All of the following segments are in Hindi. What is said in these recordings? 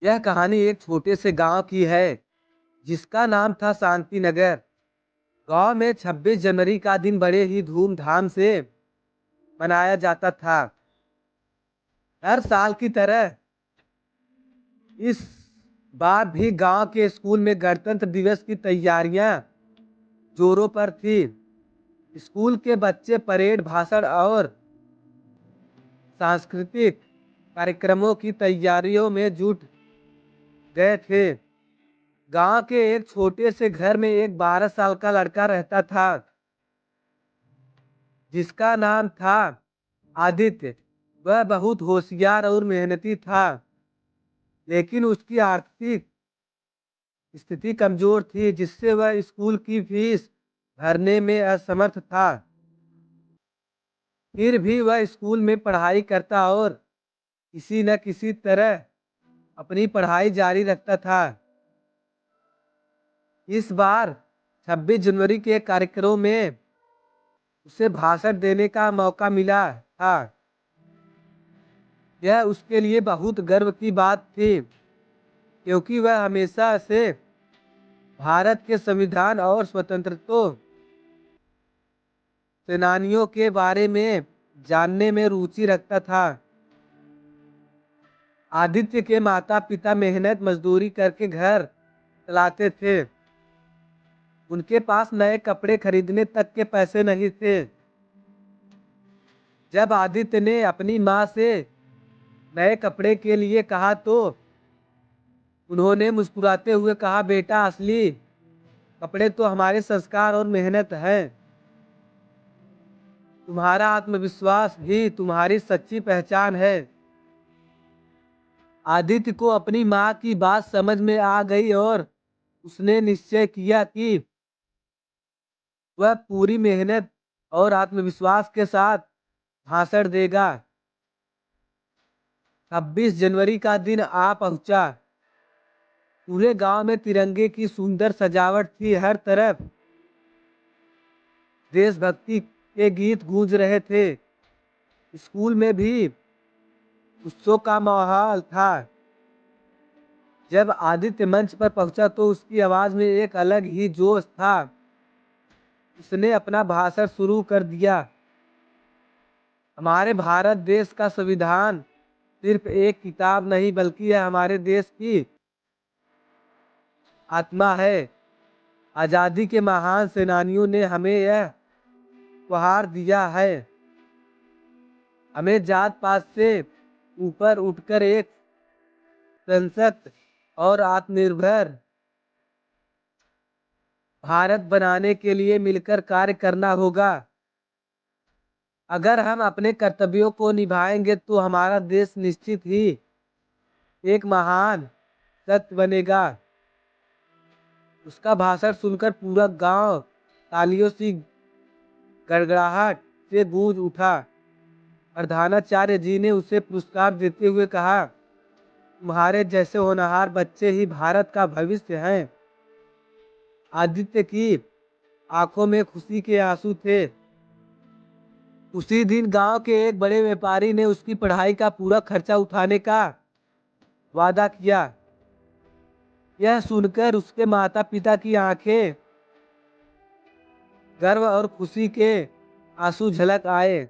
यह कहानी एक छोटे से गांव की है जिसका नाम था शांति नगर। गांव में 26 जनवरी का दिन बड़े ही धूमधाम से मनाया जाता था। हर साल की तरह इस बार भी गांव के स्कूल में गणतंत्र दिवस की तैयारियां जोरों पर थी। स्कूल के बच्चे परेड, भाषण और सांस्कृतिक कार्यक्रमों की तैयारियों में जुट गए थे। गांव के एक छोटे से घर में एक 12 साल का लड़का रहता था जिसका नाम था आदित्य। वह बहुत होशियार और मेहनती था, लेकिन उसकी आर्थिक स्थिति कमजोर थी जिससे वह स्कूल की फीस भरने में असमर्थ था। फिर भी वह स्कूल में पढ़ाई करता और किसी न किसी तरह अपनी पढ़ाई जारी रखता था। इस बार 26 जनवरी के कार्यक्रम में उसे भाषण देने का मौका मिला था। यह उसके लिए बहुत गर्व की बात थी, क्योंकि वह हमेशा से भारत के संविधान और स्वतंत्रता सेनानियों के बारे में जानने में रुचि रखता था। आदित्य के माता पिता मेहनत मजदूरी करके घर चलाते थे। उनके पास नए कपड़े खरीदने तक के पैसे नहीं थे। जब आदित्य ने अपनी माँ से नए कपड़े के लिए कहा तो उन्होंने मुस्कुराते हुए कहा, बेटा, असली कपड़े तो हमारे संस्कार और मेहनत है। तुम्हारा आत्मविश्वास ही तुम्हारी सच्ची पहचान है। आदित्य को अपनी माँ की बात समझ में आ गई और उसने निश्चय किया कि वह पूरी मेहनत और आत्मविश्वास के साथ भाषण देगा। 26 जनवरी का दिन आ पहुंचा। पूरे गांव में तिरंगे की सुंदर सजावट थी। हर तरफ देशभक्ति के गीत गूंज रहे थे। स्कूल में भी उत्सव का माहौल था। जब आदित्य मंच पर पहुंचा तो उसकी आवाज में एक अलग ही जोश था। उसने अपना भाषण शुरू कर दिया। हमारे भारत देश का संविधान सिर्फ एक किताब नहीं, बल्कि यह हमारे देश की आत्मा है। आजादी के महान सेनानियों ने हमें यह उपहार दिया है। हमें जात पात से ऊपर उठकर एक सशक्त और आत्मनिर्भर भारत बनाने के लिए मिलकर कार्य करना होगा। अगर हम अपने कर्तव्यों को निभाएंगे तो हमारा देश निश्चित ही एक महान शक्ति बनेगा। उसका भाषण सुनकर पूरा गांव तालियों की गड़गड़ाहट से गूंज उठा। प्रधानाचार्य जी ने उसे पुरस्कार देते हुए कहा, तुम्हारे जैसे होनहार बच्चे ही भारत का भविष्य हैं। आदित्य की आंखों में खुशी के आंसू थे। उसी दिन गांव के एक बड़े व्यापारी ने उसकी पढ़ाई का पूरा खर्चा उठाने का वादा किया। यह सुनकर उसके माता पिता की आंखें गर्व और खुशी के आंसू झलक आए।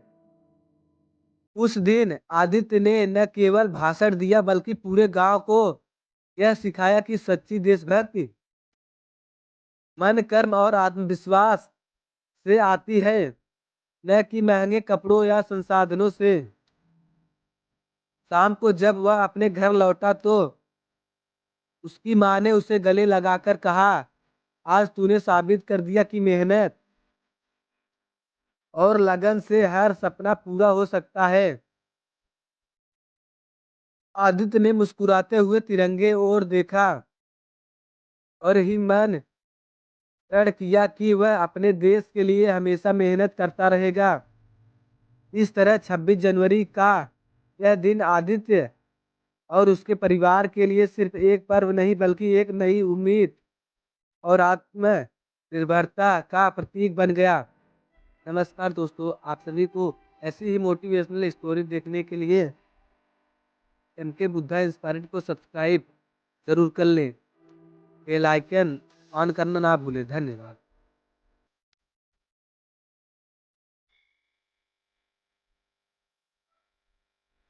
उस दिन आदित्य ने न केवल भाषण दिया बल्कि पूरे गांव को यह सिखाया कि सच्ची देशभक्ति मन, कर्म और आत्मविश्वास से आती है, न कि महंगे कपड़ों या संसाधनों से। शाम को जब वह अपने घर लौटा तो उसकी माँ ने उसे गले लगाकर कहा, आज तूने साबित कर दिया कि मेहनत और लगन से हर सपना पूरा हो सकता है। आदित्य ने मुस्कुराते हुए तिरंगे ओर देखा और ही मन दृढ़ किया कि वह अपने देश के लिए हमेशा मेहनत करता रहेगा। इस तरह 26 जनवरी का यह दिन आदित्य और उसके परिवार के लिए सिर्फ एक पर्व नहीं, बल्कि एक नई उम्मीद और आत्मनिर्भरता का प्रतीक बन गया। नमस्कार दोस्तों, आप सभी को ऐसी ही मोटिवेशनल स्टोरी देखने के लिए एम के बुद्धा इंस्पायर्ड को सब्सक्राइब जरूर कर लें। बेल आइकन ऑन करना ना भूलें। धन्यवाद।